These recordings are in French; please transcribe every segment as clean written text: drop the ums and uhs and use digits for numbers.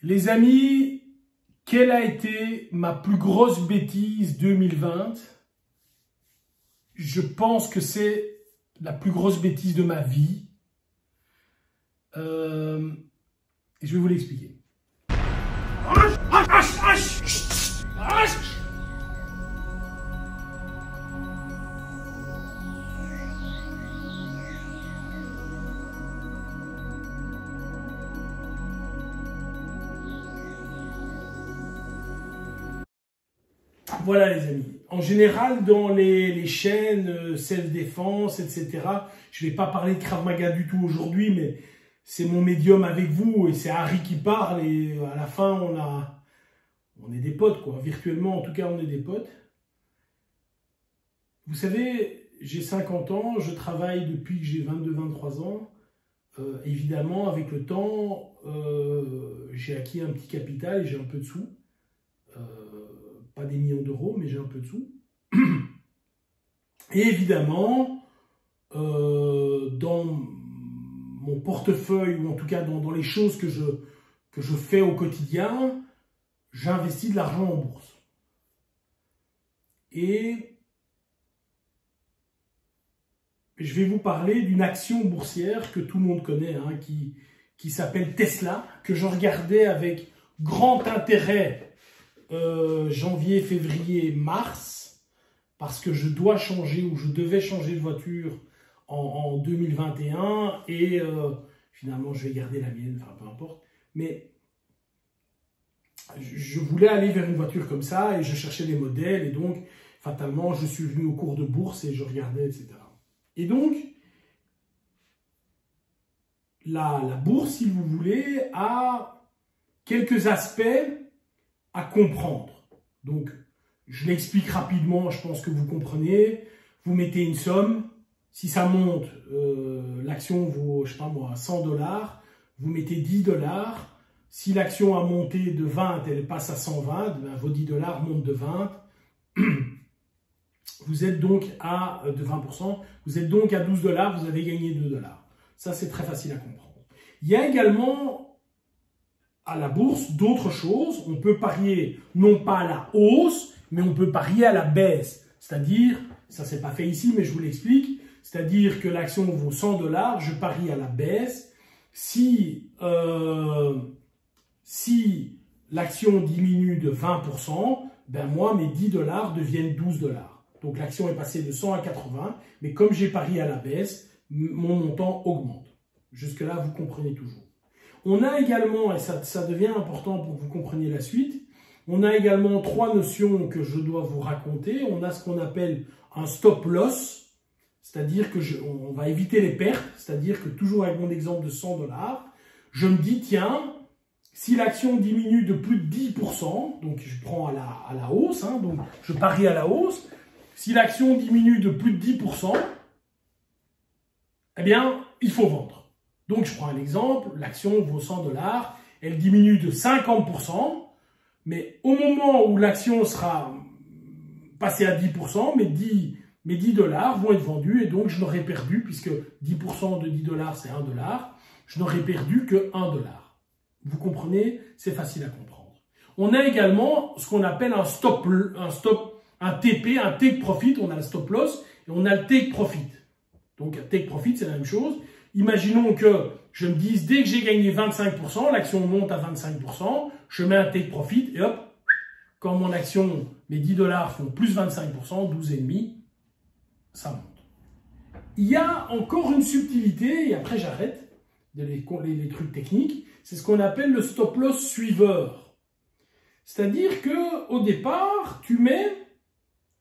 Les amis, quelle a été ma plus grosse bêtise 2020? Je pense que c'est la plus grosse bêtise de ma vie. Et je vais vous l'expliquer. Voilà les amis, en général dans les chaînes self-défense, etc., je ne vais pas parler de Krav Maga du tout aujourd'hui, mais c'est mon médium avec vous et c'est Harry qui parle et à la fin on est des potes quoi, virtuellement en tout cas on est des potes. Vous savez, j'ai 50 ans, je travaille depuis que j'ai 22-23 ans, évidemment avec le temps j'ai acquis un petit capital et j'ai un peu de sous. Pas des millions d'euros, mais j'ai un peu de sous. Et évidemment, dans mon portefeuille, ou en tout cas dans les choses que je fais au quotidien, j'investis de l'argent en bourse. Et je vais vous parler d'une action boursière que tout le monde connaît, hein, qui s'appelle Tesla, que je regardais avec grand intérêt janvier, février, mars, parce que je dois changer ou je devais changer de voiture en 2021 et finalement je vais garder la mienne, enfin peu importe, mais je voulais aller vers une voiture comme ça et je cherchais des modèles et donc fatalement je suis venu au cours de bourse et je regardais, etc. Et donc la bourse, si vous voulez, a quelques aspects à comprendre. Donc, je l'explique rapidement, je pense que vous comprenez. Vous mettez une somme, si ça monte, l'action vaut, je sais pas moi, 100 $, vous mettez 10 $. Si l'action a monté de 20, elle passe à 120, ben vos 10 $ montent de 20. Vous êtes donc à, de 20%, vous êtes donc à 12 $, vous avez gagné 2 $. Ça, c'est très facile à comprendre. Il y a également à la bourse d'autres choses. On peut parier non pas à la hausse, mais on peut parier à la baisse. C'est-à-dire, ça c'est pas fait ici, mais je vous l'explique, c'est-à-dire que l'action vaut 100 $, je parie à la baisse. Si l'action diminue de 20%, ben moi mes 10 $ deviennent 12 $. Donc l'action est passée de 100 à 80, mais comme j'ai parié à la baisse, mon montant augmente. Jusque-là, vous comprenez toujours. On a également, et ça devient important pour que vous compreniez la suite, on a également trois notions que je dois vous raconter. On a ce qu'on appelle un stop loss, c'est-à-dire que on va éviter les pertes, c'est-à-dire que toujours avec mon exemple de 100 $, je me dis, tiens, si l'action diminue de plus de 10%, donc je prends à la hausse, hein, donc je parie à la hausse, si l'action diminue de plus de 10%, eh bien, il faut vendre. Donc, je prends un exemple, l'action vaut 100 $, elle diminue de 50%, mais au moment où l'action sera passée à 10%, mes 10 $, vont être vendus et donc je n'aurai perdu, puisque 10% de 10 $, c'est 1 $, je n'aurai perdu que 1 $. Vous comprenez? C'est facile à comprendre. On a également ce qu'on appelle un TP, un take profit, on a le stop loss et on a le take profit. Donc, un take profit, c'est la même chose. Imaginons que je me dise, dès que j'ai gagné 25%, l'action monte à 25%, je mets un take profit et hop, quand mon action, mes 10 $ font plus 25%, 12,5, ça monte. Il y a encore une subtilité, et après j'arrête les trucs techniques, c'est ce qu'on appelle le stop loss suiveur. C'est-à-dire qu'au départ, tu mets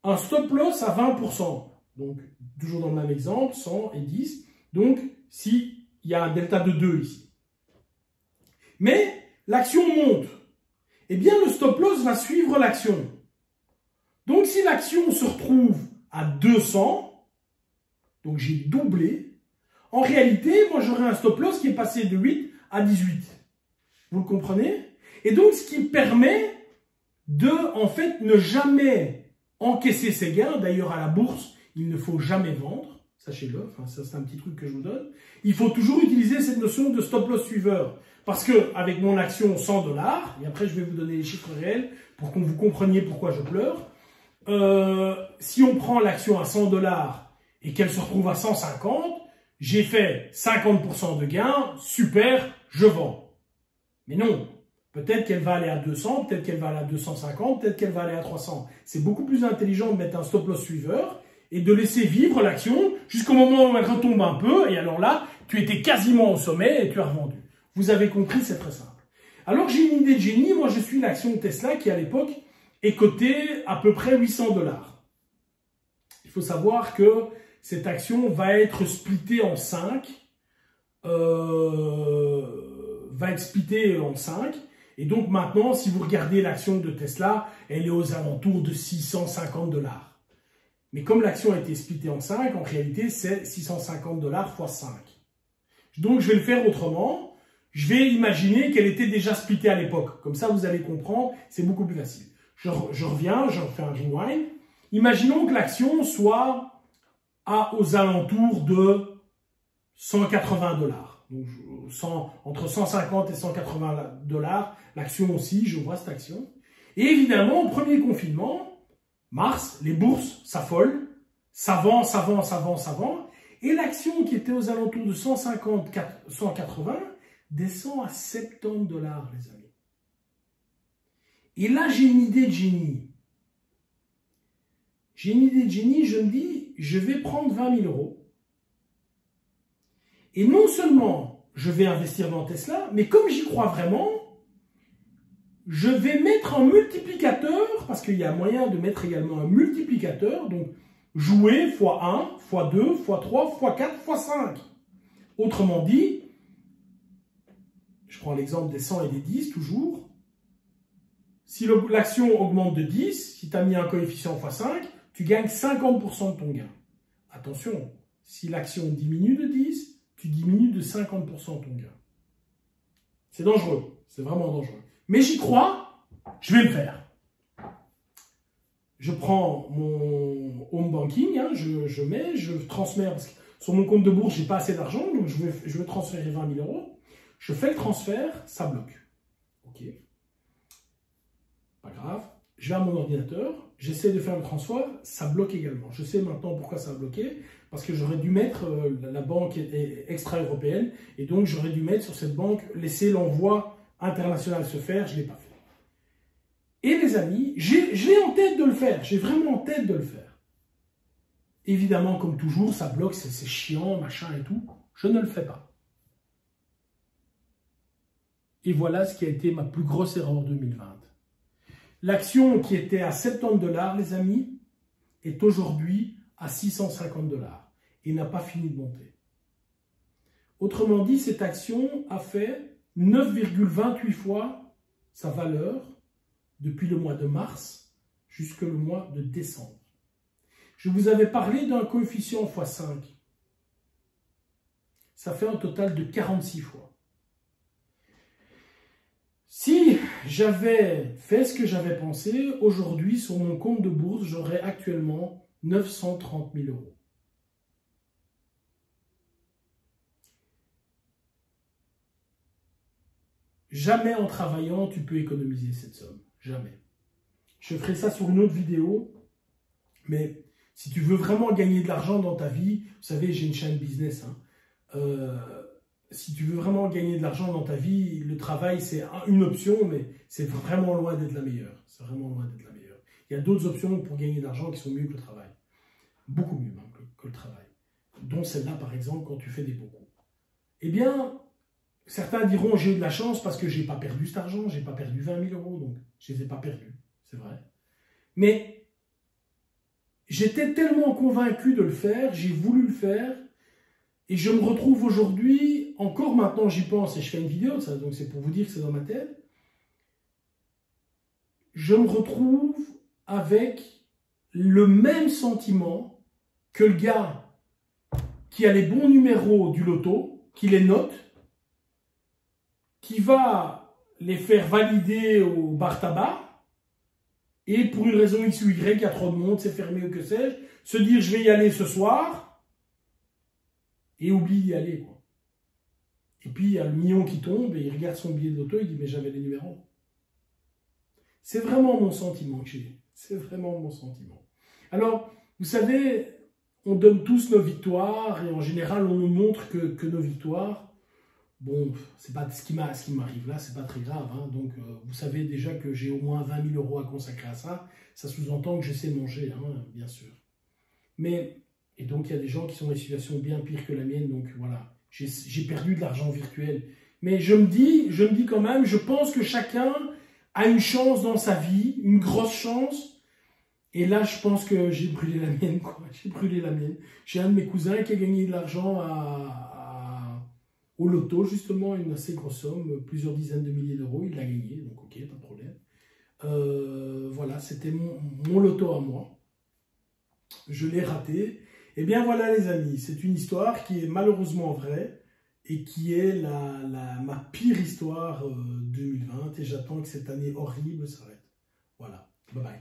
un stop loss à 20%. Donc, toujours dans le même exemple, 100 et 10. Donc, s'il y a un delta de 2 ici. Mais l'action monte. Eh bien, le stop loss va suivre l'action. Donc, si l'action se retrouve à 200, donc j'ai doublé, en réalité, moi, j'aurai un stop loss qui est passé de 8 à 18. Vous le comprenez? Et donc, ce qui permet de, en fait, ne jamais encaisser ses gains. D'ailleurs, à la bourse, il ne faut jamais vendre. Sachez-le, enfin, ça c'est un petit truc que je vous donne. Il faut toujours utiliser cette notion de stop loss suiveur. Parce que avec mon action 100 $, et après je vais vous donner les chiffres réels pour que vous compreniez pourquoi je pleure, si on prend l'action à 100 $ et qu'elle se retrouve à 150, j'ai fait 50% de gain, super, je vends. Mais non, peut-être qu'elle va aller à 200, peut-être qu'elle va aller à 250, peut-être qu'elle va aller à 300. C'est beaucoup plus intelligent de mettre un stop-loss suiveur et de laisser vivre l'action jusqu'au moment où elle retombe un peu, et alors là, tu étais quasiment au sommet et tu as revendu. Vous avez compris, c'est très simple. Alors j'ai une idée de génie, moi je suis l'action Tesla qui à l'époque est cotée à peu près 800 $. Il faut savoir que cette action va être splittée en 5, et donc maintenant, si vous regardez l'action de Tesla, elle est aux alentours de 650 $. Mais comme l'action a été splittée en 5, en réalité, c'est 650 $ fois 5. Donc, je vais le faire autrement. Je vais imaginer qu'elle était déjà splittée à l'époque. Comme ça, vous allez comprendre, c'est beaucoup plus facile. Je reviens, je refais un rewind. Imaginons que l'action soit aux alentours de 180 $. Donc, entre 150 et 180 $, l'action aussi, je vois cette action. Et évidemment, au premier confinement, mars, les bourses s'affolent, ça vend. Et l'action qui était aux alentours de 150, 180 descend à 70 $, les amis. Et là, j'ai une idée de génie. Je me dis, je vais prendre 20 000 €. Et non seulement je vais investir dans Tesla, mais comme j'y crois vraiment, je vais mettre un multiplicateur, parce qu'il y a moyen de mettre également un multiplicateur, donc jouer x1, x2, x3, x4, x5. Autrement dit, je prends l'exemple des 100 et des 10 toujours, si l'action augmente de 10, si tu as mis un coefficient x5, tu gagnes 50% de ton gain. Attention, si l'action diminue de 10, tu diminues de 50% ton gain. C'est dangereux, c'est vraiment dangereux. Mais j'y crois, je vais le faire. Je prends mon home banking, je transmets, parce que sur mon compte de bourse, je n'ai pas assez d'argent, donc je vais transférer 20 000 €. Je fais le transfert, ça bloque. Ok. Pas grave. Je vais à mon ordinateur, j'essaie de faire le transfert, ça bloque également. Je sais maintenant pourquoi ça a bloqué, parce que j'aurais dû mettre, la banque est extra-européenne, et donc j'aurais dû mettre sur cette banque, laisser l'envoi international se faire, je ne l'ai pas fait. Et les amis, j'ai en tête de le faire, j'ai vraiment en tête de le faire. Évidemment, comme toujours, ça bloque, c'est chiant, machin et tout, je ne le fais pas. Et voilà ce qui a été ma plus grosse erreur 2020. L'action qui était à 70 $, les amis, est aujourd'hui à 650 $ et n'a pas fini de monter. Autrement dit, cette action a fait 9,28 fois sa valeur depuis le mois de mars jusqu'au mois de décembre. Je vous avais parlé d'un coefficient x5. Ça fait un total de 46 fois. Si j'avais fait ce que j'avais pensé, aujourd'hui, sur mon compte de bourse, j'aurais actuellement 930 000 €. Jamais en travaillant, tu peux économiser cette somme. Jamais. Je ferai ça sur une autre vidéo, mais si tu veux vraiment gagner de l'argent dans ta vie, vous savez, j'ai une chaîne business, si tu veux vraiment gagner de l'argent dans ta vie, le travail, c'est une option, mais c'est vraiment loin d'être la meilleure. C'est vraiment loin d'être la meilleure. Il y a d'autres options pour gagner de l'argent qui sont mieux que le travail. Beaucoup mieux même que le travail. Dont celle-là, par exemple, quand tu fais des beaux coups. Eh bien, certains diront, j'ai eu de la chance parce que je n'ai pas perdu cet argent, je n'ai pas perdu 20 000 €, donc je ne les ai pas perdus. C'est vrai. Mais j'étais tellement convaincu de le faire, j'ai voulu le faire, et je me retrouve aujourd'hui, encore maintenant j'y pense et je fais une vidéo de ça, donc c'est pour vous dire que c'est dans ma tête. Je me retrouve avec le même sentiment que le gars qui a les bons numéros du loto, qui les note, qui va les faire valider au bar tabac, et pour une raison X ou Y, il y a trop de monde, c'est fermé ou que sais-je, se dire je vais y aller ce soir, et oublie d'y aller, quoi. Et puis, il y a le million qui tombe et il regarde son billet de loto, il dit, mais j'avais les numéros. C'est vraiment mon sentiment que j'ai. C'est vraiment mon sentiment. Alors, vous savez, on donne tous nos victoires et en général, on nous montre que nos victoires, bon, c'est pas ce qui m'arrive là, c'est pas très grave. Hein. Donc, vous savez déjà que j'ai au moins 20 000 € à consacrer à ça. Ça sous-entend que je sais manger, hein, bien sûr. Mais, et donc, il y a des gens qui sont dans des situations bien pires que la mienne. Donc, voilà, j'ai perdu de l'argent virtuel. Mais je me dis quand même, je pense que chacun a une chance dans sa vie, une grosse chance. Et là, je pense que j'ai brûlé la mienne, quoi. J'ai brûlé la mienne. J'ai un de mes cousins qui a gagné de l'argent au loto, justement, une assez grosse somme, plusieurs dizaines de milliers d'euros. Il l'a gagné, donc ok, pas de problème. Voilà, c'était mon loto à moi. Je l'ai raté. Eh bien voilà les amis, c'est une histoire qui est malheureusement vraie et qui est ma pire histoire 2020 et j'attends que cette année horrible s'arrête. Voilà, bye bye.